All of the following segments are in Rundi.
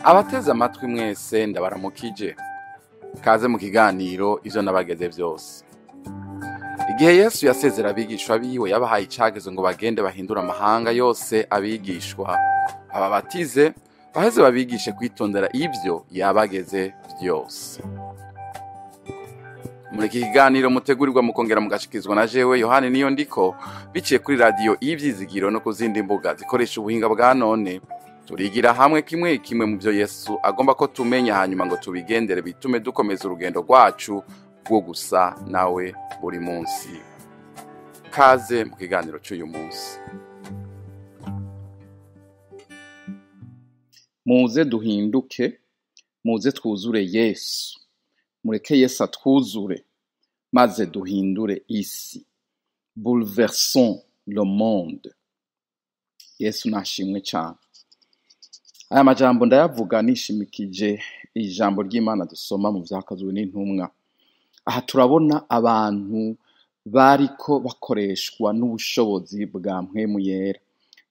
Abateze amatwi mwese ndabaramukije. Kaze mu kiganiro ivyo nabageze vyose. Igihe Yesu yasezera abigishwa biwe yabahaye icageze ngo bagende bahindura amahanga yose abigishwa, ababatize, baheze babigishe kwitondera ivyo yabageze vyose. Muri iki kiganiro mutegurirwa mukongera mugashikizwa na jewe Yohani niyo ndiko, biciye kuri radio Ivyizigiro no kuzindi mbuga zikoresha ubuhinga bwa none. Turigira hamwe kimwe kimwe mu byo Yesu agomba ko tumenya, hanyuma ngo tubigendere bitume dukomeza urugendo rwacu rwo gusa nawe buri munsi. Kaze mu kiganiro cy'uyu munsi. Muze duhinduke, muze twuzure Yesu. Mureke Yesu atwuzure, maze duhindure isi. Bouleversons le monde. Yesu nashimwe cyane. Aya majambo ndayavuga nishimikije ijambo ry'Imana dusoma mu vyakazwe n'intumwa. Aha turabona abantu bariko bakoreshwa n'ubushobozi bwa mpwemu yera.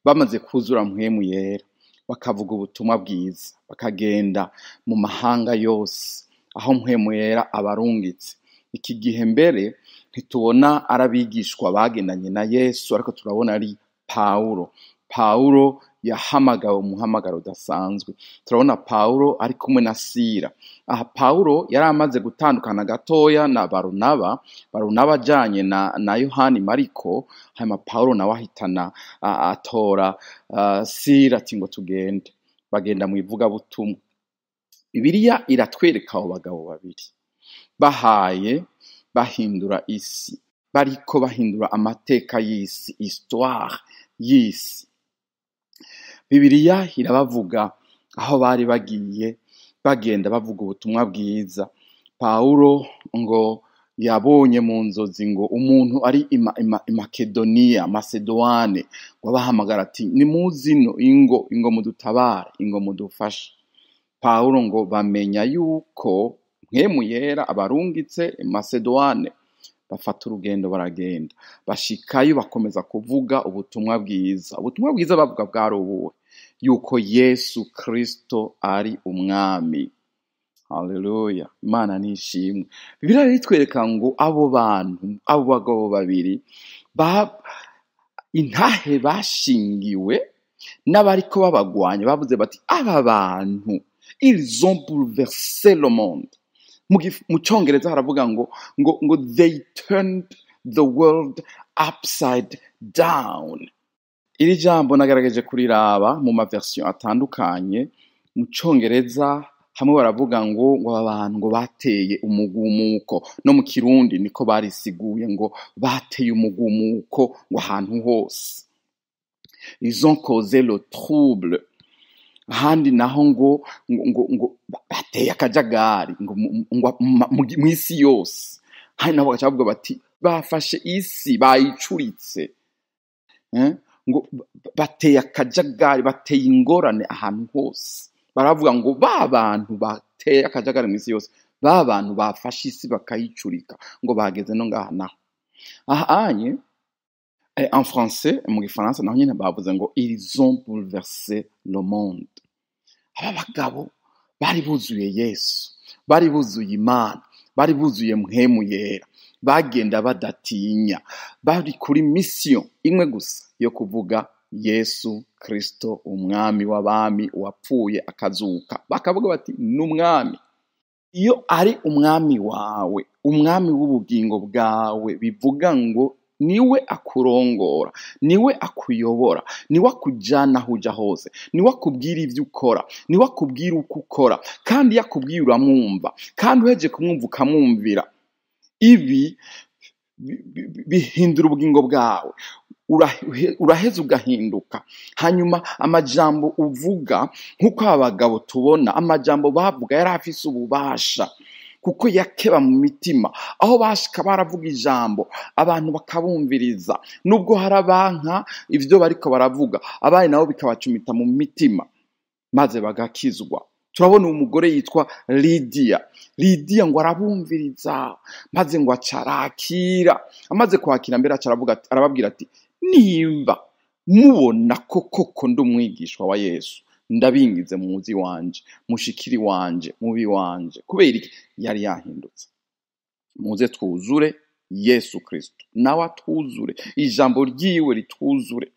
Bamaze kuzura mpwemu yera, bakavuga ubutumwa bwiza, bakagenda mu mahanga yose aho mpwemu yera abarungitse. Iki gihe mbere ntitubona arabigishwa bagendanye na Yesu, ariko turabona ari Paulo yahamagawe umuhamagaro udasanzwe. Turabona Paulo ari kumwe na Sira. Aha Paulo yari amaze gutandukana gatoya na Barunaba ajanye na Yohani Mariko, hanyuma Paulo nawe ahitana atora Sira ati ngo tugende. Bagenda mu ivugabutumwa. Bibiliya iratwereka abo bagabo babiri bahaye bahindura isi, bariko bahindura amateka y'isi, histoire y'isi. Bibiliya irabavuga aho bari bagiye bagenda bavuga ubutumwa bwiza. Paulo ngo yabonye mu nzozi ngo umuntu ari Makedonia, Macedoine, ngo bahamagara ati nimuzino ingo mudutabare, ingo mudufashe. Paulo ngo bamenya yuko mpwemu yera abarungitse Macedoine. Bafata urugendo baragenda, bashikayo bakomeza kuvuga ubutumwa bwiza. Ubutumwa bwiza bavuga bwarubuwe yuko Yesu Kristo ari umwami. Haleluya, Imana nishimwe. Bibiliya itwereka ngo abo bagabo babiri intahe bashingiwe n'abariko babagwanya, bavuze bati aba bantu ils ont bouleversé le monde. Mu Cyongereza haravuga ngo they turned the world upside down. Iri jambo nagerageje kuriraba mu maversion atandukanye. Mu Cyongereza hamwe baravuga ngo abantu ngo bateye umugumuko, no mu Kirundi niko barisiguye ngo bateye umugumuko ngo ahantu hose. Ils ont causé le trouble. Ahandi naho ngo bateye akajagari ngo mu isi yose. Hari nabo bacavuga bati bafashe isi bayicuritse, ngo bateye akajagari, bateye ingorane ahantu hose. Baravuga ngo bantu bateye akajagari mu isi yose, bantu bafashe isi bakayicurika, ngo bageze no ngaha naho. Ahanye en français, mu gifaransa naho nyine bavuze ngo ils ont bouleversé le monde. Aba bagabo bari buzuye Yesu, bari buzuye Imana, bari buzuye mpwemu yera, bagenda badatinya, bari kuri mission imwe gusa yo kuvuga Yesu Kristo umwami w'abami, wapfuye akazuka. Bakavuga bati n'umwami. Iyo ari umwami wawe, umwami w'ubugingo bwawe, bivuga ngo niwe akurongora, niwe akuyobora, niwe akujana aho uja hose, niwe akubwira ivyo ukora, niwe akubwira uko ukora, kandi yakubwiye uramwumva, kandi uheje kumwumva ukamwumvira. Ibi bihindura ubugingo bwawe, uraheza ugahinduka. Hanyuma amajambo uvuga, nkuko abagabo tubona amajambo bavuga yari afise ububasha, kuko yakeba mu mitima. Aho bashika baravuga ijambo, abantu bakabumviriza, nubwo harabanka ivyo bariko baravuga, abandi nabo bikabacumita mu mitima, maze bagakizwa. Turabona umugore yitwa Lidia ngo arabumviriza, maze ngo acarakira. Amaze kwakira mbere arababwira ati nimba mubona koko ndi umwigishwa wa Yesu, ndabingize muzi wanje, mushikiri wanje, mubi wanje. Kubera iki? Yari yahindutse. Muze twuzure Yesu Kristo, nawe atwuzure, ijambo ryiwe ritwuzure.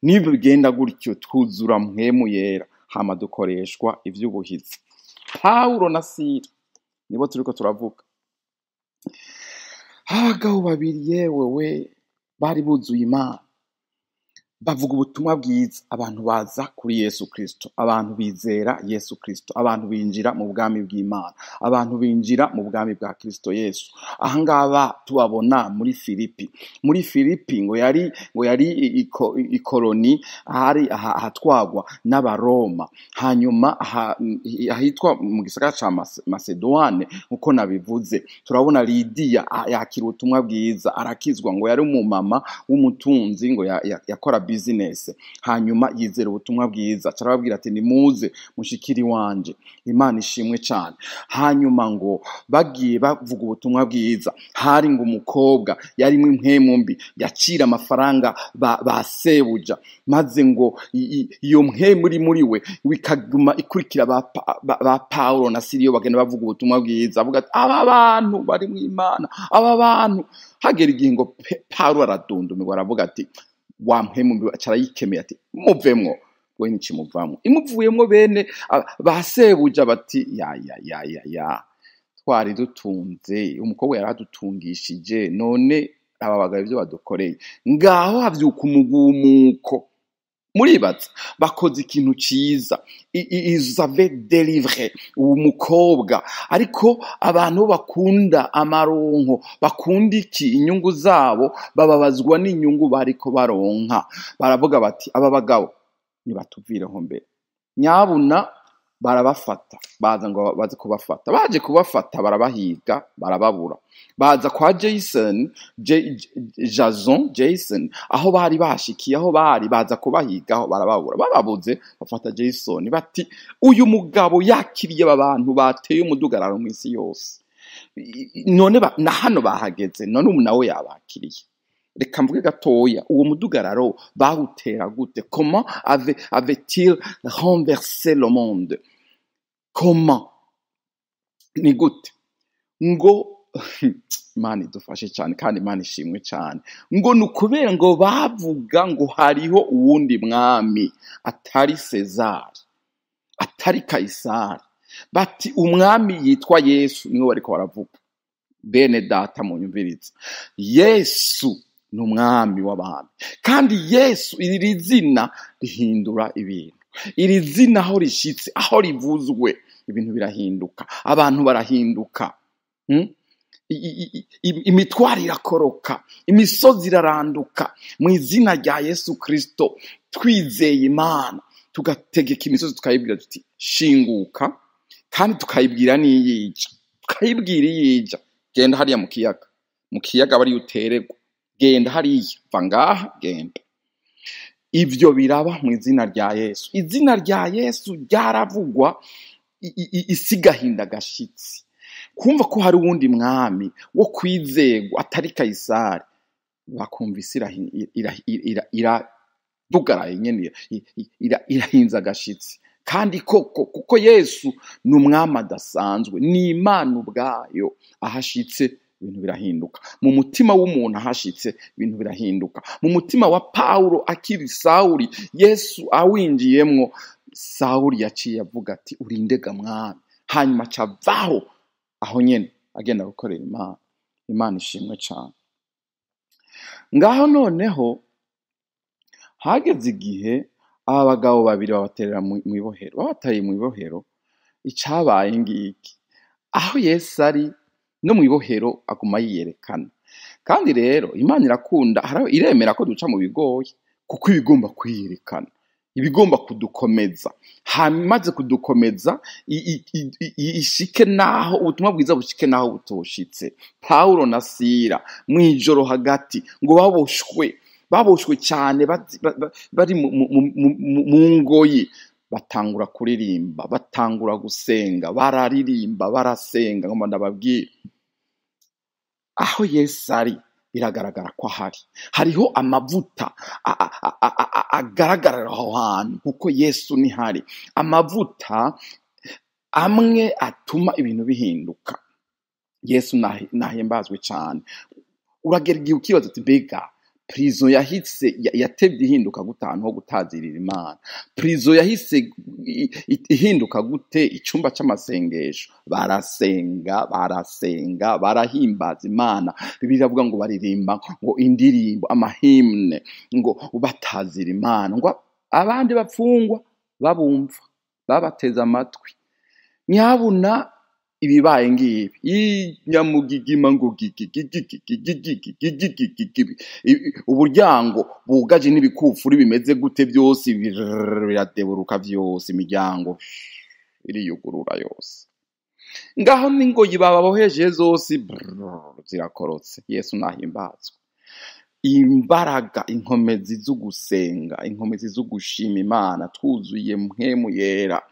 Niba bigenda gutyo twuzura mpwemu yera, hama dukoreshwa ivy'ubuhizi. Paulo na Sila nibo turiko turavuga. Abagabo babiri yewe we bari buzuye Imana, bavuga ubutumwa bwiza, abantu baza kuri Yesu Kristo, abantu bizera Yesu Kristo, abantu binjira mu bwami bw'Imana, abantu binjira mu bwami bwa Kristo Yesu. Ahangaba tubabona muri Filipi. Muri Filipi ngo yari ikoloni hari ahatwagwa n'Abaroma, hanyuma ahitwa mu gisagara ca Macedoine nkuko nabivuze. Turabona Lidiya yakira ubutumwa bwiza, arakizwa, ngo yari umumama w'umutunzi, ngo yakora business, hanyuma yizera ubutumwa bwiza, carababwira ati nimuze mushikiri wanje, Imana ishimwe cyane. Hanyuma ngo bagiye bavuga ubutumwa bwiza, hari ngo umukobwa yarimo impwemu mbi yacira amafaranga basebuja, maze ngo iyo mpwemu iri muri we wikaguma ikurikira ba Paulo na Sila bagenda bavuga ubutumwa bwiza, avuga ati aba bantu bari mu Imana, aba bantu. Hagera igihe ngo Paulo aradundumirwa, aravuga ati wa mpwemu carayikemeye ati muvemwo, we nikimuvamwo. Imuvuyemwo bene basebuja bati ya twari dutunze, umukobwa yaradutungishije, none aba bagabo ibyo badukoreye. Ngaho havyuka umugumuko. Muribaza bakoze ikintu ciza, ils avaient délivré uwo mukobwa, ariko abantu bakunda amaronko, bakunda inyungu zabo, bababazwa n'inyungu bariko baronka. Baravuga bati aba bagabo nibatuvireho mbere. Nyabuna barabafata, baza ngo baze kubafata. Baje kubafata barabahiga, barababura. Baza kwa Jason, aho bari bashikiye, aho bari baza kubahigaho, barababura. Bababuze bafata Jason, bati uyu mugabo yakiriye abantu bateye umudugararo mu isi yose, none na hano bahageze, none ubu nawe yabakiriye. Reka mvuge gatoya, uwo mudugararo bawutera gute? Comment avait-il renversé le monde? Comment? Ni gute? Ngo Imana idufashe cyane kandi Imana ishimwe cyane. Ngo nukubera ngo bavuga ngo hariho uwundi mwami atari Cesar, atari Kaisari. Bati umwami yitwa Yesu, niwe bariko baravuga. Bene data munyumviriza, Yesu ni umwami w'abami, kandi Yesu iri zina rihindura ibintu. Iri zina aho rishitse, aho rivuzwe, ibintu birahinduka, abantu barahinduka. Imitwaro irakoroka, imisozi iraranduka mu izina rya Yesu Kristo. Twizeye Imana, tugategeka imisozi, tukayibwira tuti shinguka, kandi tukayibwira n'iyija, tukayibwira iyija, genda hariya mu kiyaga bari utererwa, genda hariya, va ngaha, genda. Ivyo biraba mu izina rya Yesu. Izina rya Yesu ryaravugwa, isigahinda gashitsi, kumva ko hari uwundi mwami wo kwizegwa atari Kaisari. Bakumva isi iradugaraye nyene, irahinza gashitsi. Kandi kuko Yesu ni umwami adasanzwe, ni Imana ubwayo. Ahashitse ibintu birahinduka. Mu mutima w'umuntu ahashitse ibintu birahinduka. Mu mutima wa Paulo akiri Sawuli, Yesu awinjiyemwo, Sawuli yaciye avuga ati urindega mwami, hanyuma cavaho aho nyene agenda gukorera Imana. Imana ishimwe cyane. Ngaho noneho hageze igihe aba bagabo babiri babaterera mu ibohero, babataye mu ibohero. Icabaye ngiki, aho Yesu ari no mu ibohero aguma yiyerekana. Kandi rero Imana irakunda, iremera ko duca mu bigoye, kuko ibigomba kwiyerekana, ibigomba kudukomeza. Hamaze kudukomeza ishike naho ubutumwa bwiza bushike naho butoshitse. Paulo na Sila mwijoro hagati ngo baboshwe cyane, bari mu ngoyi, batangura kuririmba, batangura gusenga, bararirimba, barasenga. Ngoma ndababwira, aho Yesu ari biragaragara ko ahari. Hariho amavuta agaragarira aho hantu kuko Yesu ni hari. Amavuta amwe atuma ibintu bihinduka. Yesu nahimbazwe cyane. Uragera igihe ukibaza uti mbega prison yahise yatebye ihinduka gute ahantu ho gutazirira Imana? Prison yahise ihinduka gute icyumba cy'amasengesho? Barasenga barahimbaza Imana. Bibiliya iravuga ngo baririmba ngo indirimbo amahimne ngo ubatazira Imana, ngo abandi bapfungwa babumva babateza amatwi. Nyabuna ibibaye ngibi inyamugigima ngo uburyango bugaje n'ibikufuri bimeze gute byose biradeburuka byose, imiryango iriyugurura yose. Ngaho n'ingoyi bababoheje zose zirakorotse. Yesu nahimbazwe. Imbaraga, inkomezi zo gusenga, inkomezi zo gushima Imana twuzuye mpwemu yera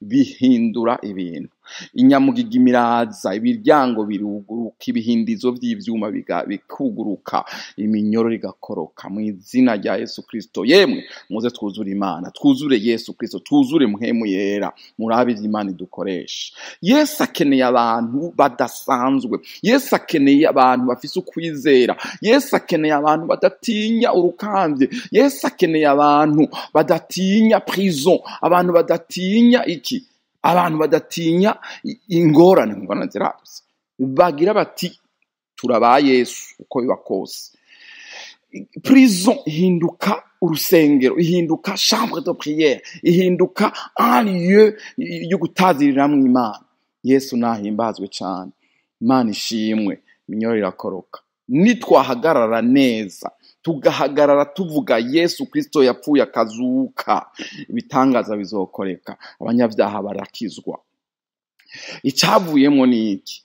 bihindura ibintu. Inyamugigima iraza, ibiryango biruguruka, ibihindizo by'ivyuma bikuguruka, iminyoro igakoroka mu izina rya Yesu Kristo. Yemwe muze twuzure Imana, twuzure Yesu Kristo, twuzure mpwemu yera. Murabe Imana dukoresha. Yesu akeneye abantu badasanzwe. Yesu akeneye abantu bafise ukwizera. Yesu akeneye abantu badatinya urukambye. Yesu akeneye abantu badatinya prison, abantu badatinya iki? Abantu badatinya ingorane ngwana ziratse. Bagira bati turaba Yesu uko biba kose. Prison ihinduka urusengero, ihinduka chambre de prière, ihinduka un lieu yo gutaziriramwe Imana. Yesu nahimbazwe cyane. Imana ishimwe. Minyoro irakoroka. Nitwahagarara neza, tugahagarara tuvuga Yesu Kristo yapfuye akazuka, ibitangaza bizokoreka, abanyabyaha barakizwa. Icavuyemo ni iki?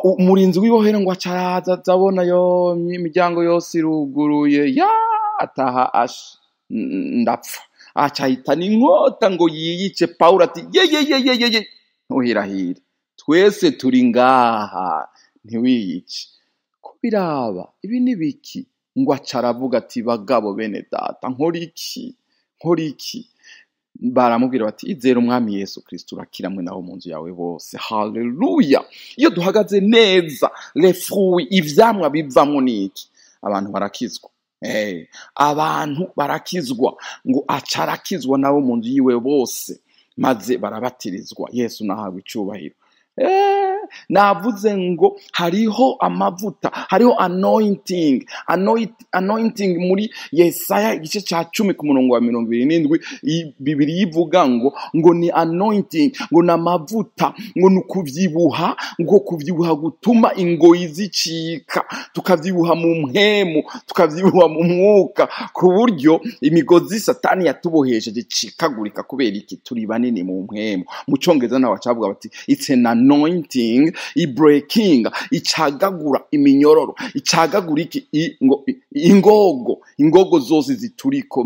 Umurinzi w'ibohero ngo acaraza zabona yo imiryango yose iruguruye, ataha ndapfa. Acahita n'inkota ngo yiyice Paulo ati ye ntuhirahire, twese turi ngaha ntiwiyice. Ko biraba ibi ni biki? Ngo acaravuga ati bagabo bene data nkora iki? Baramubwira bati izera umwami Yesu Kristo urakira mwe naho mu nzu yawe bose. Haleluya. Iyo duhagaze neza, les fruits, ivyamwa bivamwo niki? Abantu barakizwa. Abantu barakizwa. Ngo acarakizwa nabo mu nzu yiwe bose, maze barabatirizwa. Yesu nahawe icubahiro. Navuze ngo hariho amavuta, hariho anointing muri Yesaya igice ca 10 ku murongo wa 27. Bibiri yivuga ngo ni anointing, ngo na mavuta, ngo nukuvyibuha, ngo kuvyibuha gutuma ingoyi zicika, tukavyibuha mu mpemu, tukavyibuha mu mwuka, ku buryo imigozi Satani yatubohesheje cikagurika. Kubera iki? Turi banini mu mpemu. Mu Congereza naho bacavuga bati it's an anointing, breaking, icagagura iminyororo, icagagura iki ingogo zose zituriko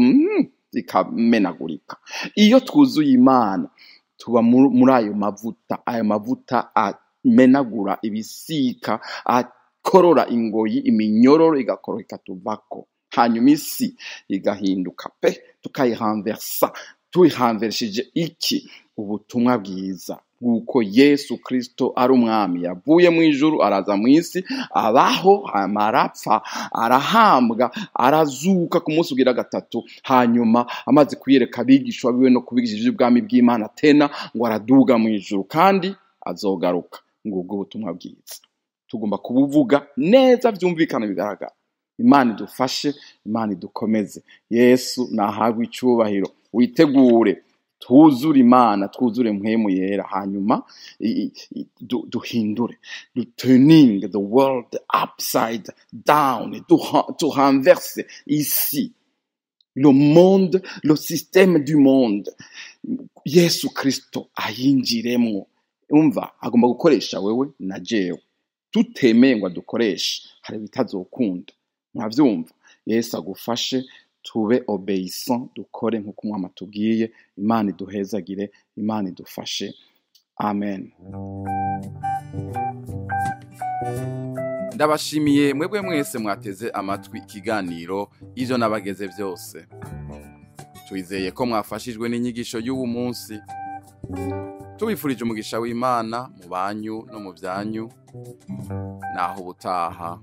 zikamenagurika. Iyo twuzuye Imana tuba muri ayo mavuta amenagura ibisika, akorora ingoyi, iminyororo igakoroka tuvako, hanyuma isi igahinduka pe, tukayihanversa. Tuyihanvershije iki? Ubutumwa bwiza uko Yesu Kristo ari umwami, yavuye mu ijuru araza mu isi, abaho, amarapfa, arahambwa, arazuka ku munsi ugira gatatu, hanyuma amaze kuyereka abigishwa biwe no kubigisha iby'ubwami bw'Imana tena, ngo araduga mu ijuru kandi azogaruka. Ngo ubwo butumwa bwiza tugomba kubuvuga neza, byumvikana, bigaragara. Imana idufashe, Imana idukomeze. Yesu nahabwe icubahiro. Witegure twuzure Imana, twuzure mpwemu yera, hanyuma duhindure, turning the world upside down, to renverser ici le monde, le système du monde. Yesu Kristo ayinjiremwo. Umva, agomba gukoresha wewe na jewe. Tutemeye ngo adukoreshe, hari bitazokunda. Mwavyumva? Yesu agufashe tube obéissant, dukore nk'uko umwami atubwiye. Imana iduhezagire, Imana idufashe. Amen. ndabashimiye mwebwe mwese mwateze amatwi ikiganiro ivyo nabageze vyose. Twizeye ko mwafashijwe n'inyigisho y'uwu munsi. Tubifurije umugisha w'Imana mu banyu no mu vyanyu. Naho ubutaha.